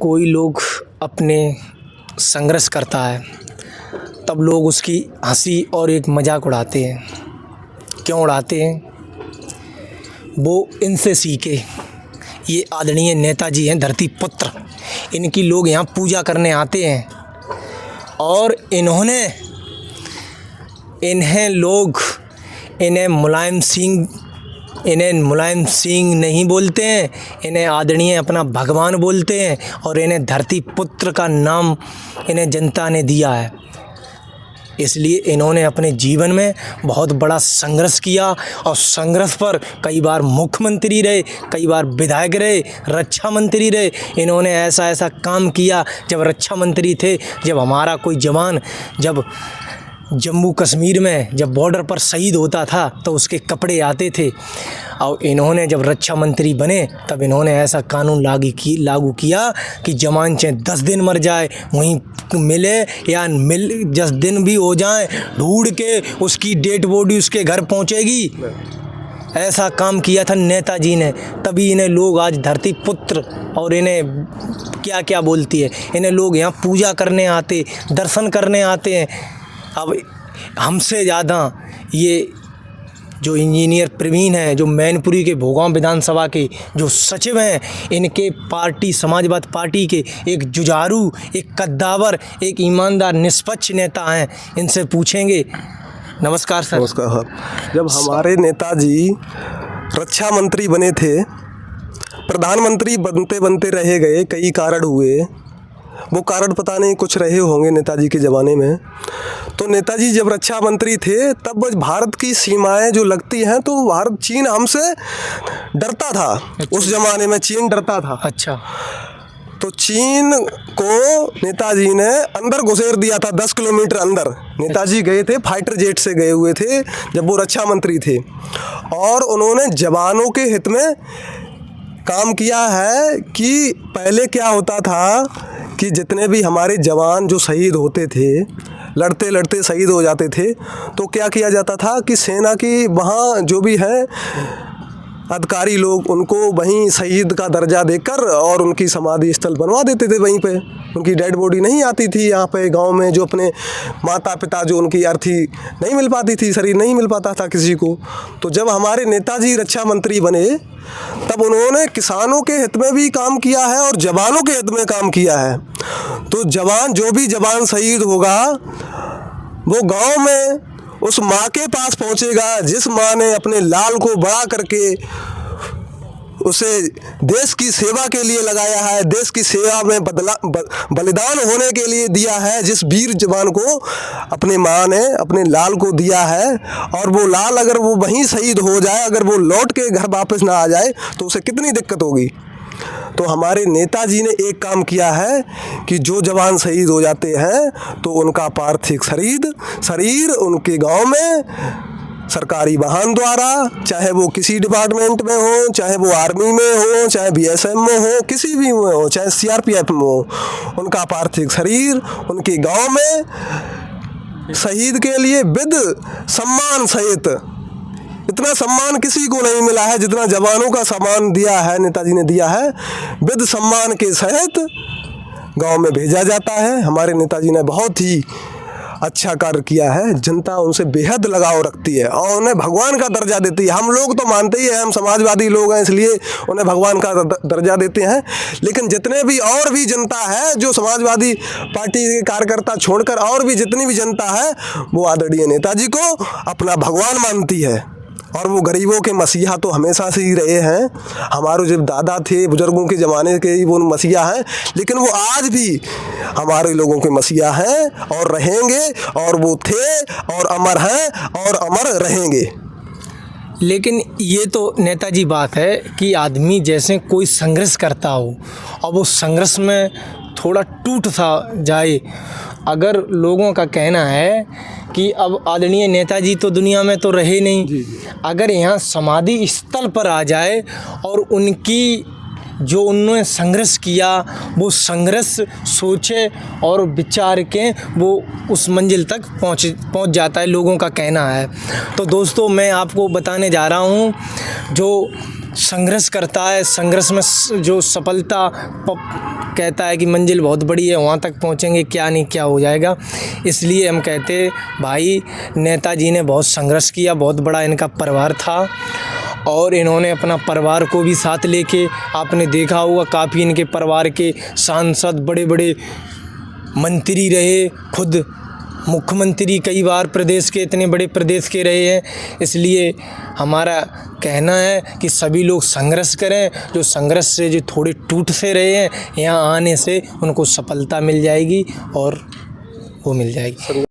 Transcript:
कोई लोग अपने संघर्ष करता है तब लोग उसकी हंसी और एक मजाक उड़ाते हैं। क्यों उड़ाते हैं? वो इनसे सीखे। ये आदरणीय नेताजी हैं, धरती पुत्र। इनकी लोग यहाँ पूजा करने आते हैं और इन्हें मुलायम सिंह नहीं बोलते हैं, इन्हें आदरणीय अपना भगवान बोलते हैं और इन्हें धरती पुत्र का नाम इन्हें जनता ने दिया है। इसलिए इन्होंने अपने जीवन में बहुत बड़ा संघर्ष किया और संघर्ष पर कई बार मुख्यमंत्री रहे, कई बार विधायक रहे, रक्षा मंत्री रहे। इन्होंने ऐसा काम किया। जब रक्षा मंत्री थे, जब हमारा कोई जवान जब जम्मू कश्मीर में जब बॉर्डर पर शहीद होता था तो उसके कपड़े आते थे, और इन्होंने जब रक्षा मंत्री बने तब इन्होंने ऐसा कानून लागू किया कि जवान चाहे 10 दिन मर जाए वहीं मिले या 10 दिन भी हो जाए, ढूंढ के उसकी डेड बॉडी उसके घर पहुंचेगी। ऐसा काम किया था नेताजी ने। तभी इन्हें लोग आज धरती पुत्र और इन्हें क्या क्या बोलती है। इन्हें लोग यहाँ पूजा करने आते, दर्शन करने आते हैं। अब हमसे ज़्यादा ये जो इंजीनियर प्रवीण हैं, जो मैनपुरी के भोगांव विधानसभा के जो सचिव हैं, इनके पार्टी समाजवादी पार्टी के एक जुझारू, एक कद्दावर, एक ईमानदार निष्पक्ष नेता हैं। इनसे पूछेंगे। नमस्कार सर। नमस्कार। जब हमारे नेताजी रक्षा मंत्री बने थे, प्रधानमंत्री बनते बनते रह गए, कई कारण हुए। वो कारण पता नहीं कुछ रहे होंगे नेताजी के ज़माने में। तो नेताजी जब रक्षा मंत्री थे तब भारत की सीमाएं जो लगती हैं तो चीन हमसे डरता था। अच्छा। उस ज़माने में चीन डरता था। अच्छा। तो चीन को नेताजी ने अंदर घुसेर दिया था, 10 किलोमीटर अंदर। नेताजी गए थे, फाइटर जेट से गए हुए थे जब वो रक्षा मंत्री थे, और उन्होंने जवानों के हित में काम किया है। कि पहले क्या होता था कि जितने भी हमारे जवान जो शहीद होते थे, लड़ते लड़ते शहीद हो जाते थे, तो क्या किया जाता था कि सेना की वहाँ जो भी है अधिकारी लोग, उनको वहीं शहीद का दर्जा देकर और उनकी समाधि स्थल बनवा देते थे वहीं पे। उनकी डेड बॉडी नहीं आती थी यहाँ पे गांव में, जो अपने माता पिता जो उनकी अर्थी नहीं मिल पाती थी, शरीर नहीं मिल पाता था किसी को। तो जब हमारे नेताजी रक्षा मंत्री बने तब उन्होंने किसानों के हित में भी काम किया है और जवानों के हित में काम किया है। तो जो भी जवान शहीद होगा वो गाँव में उस माँ के पास पहुँचेगा जिस माँ ने अपने लाल को बड़ा करके उसे देश की सेवा के लिए लगाया है, देश की सेवा में बलिदान होने के लिए दिया है। जिस वीर जवान को अपने माँ ने अपने लाल को दिया है, और वो लाल अगर वो वहीं शहीद हो जाए, अगर वो लौट के घर वापस ना आ जाए तो उसे कितनी दिक्कत होगी। तो हमारे नेताजी ने एक काम किया है कि जो जवान शहीद हो जाते हैं तो उनका पार्थिव शरीर उनके गांव में सरकारी वाहन द्वारा, चाहे वो किसी डिपार्टमेंट में हो, चाहे वो आर्मी में हो, चाहे बीएसएफ में हो, किसी भी में हो, चाहे सीआरपीएफ में हो, उनका पार्थिव शरीर उनके गांव में शहीद के लिए विद सम्मान सहित, इतना सम्मान किसी को नहीं मिला है जितना जवानों का सम्मान दिया है, नेताजी ने दिया है। विद सम्मान के सहित गांव में भेजा जाता है। हमारे नेताजी ने बहुत ही अच्छा कार्य किया है। जनता उनसे बेहद लगाव रखती है और उन्हें भगवान का दर्जा देती है। हम लोग तो मानते ही हैं, हम समाजवादी लोग हैं, इसलिए उन्हें भगवान का दर्जा देते हैं। लेकिन जितने भी और भी जनता है, जो समाजवादी पार्टी के कार्यकर्ता छोड़कर और भी जितनी भी जनता है, वो आदरणीय नेताजी को अपना भगवान मानती है। और वो गरीबों के मसीहा तो हमेशा से ही रहे हैं। हमारे जब दादा थे, बुजुर्गों के ज़माने के ही वो मसीहा हैं, लेकिन वो आज भी हमारे लोगों के मसीहा हैं और रहेंगे, और वो थे और अमर हैं और अमर रहेंगे। लेकिन ये तो नेताजी बात है कि आदमी जैसे कोई संघर्ष करता हो और वो संघर्ष में थोड़ा टूट सा जाए। अगर लोगों का कहना है कि अब आदरणीय नेताजी तो दुनिया में तो रहे नहीं, अगर यहाँ समाधि स्थल पर आ जाए और उनकी जो उन्होंने संघर्ष किया वो संघर्ष सोचे और विचार के वो उस मंजिल तक पहुँच जाता है, लोगों का कहना है। तो दोस्तों, मैं आपको बताने जा रहा हूँ जो संघर्ष करता है, संघर्ष में जो सफलता कहता है कि मंजिल बहुत बड़ी है, वहाँ तक पहुँचेंगे, क्या नहीं क्या हो जाएगा। इसलिए हम कहते भाई नेताजी ने बहुत संघर्ष किया, बहुत बड़ा इनका परिवार था और इन्होंने अपना परिवार को भी साथ लेके, आपने देखा होगा काफ़ी इनके परिवार के सांसद बड़े बड़े मंत्री रहे, खुद मुख्यमंत्री कई बार प्रदेश के, इतने बड़े प्रदेश के रहे हैं। इसलिए हमारा कहना है कि सभी लोग संघर्ष करें, जो संघर्ष से जो थोड़े टूट से रहे हैं, यहाँ आने से उनको सफलता मिल जाएगी और वो मिल जाएगी।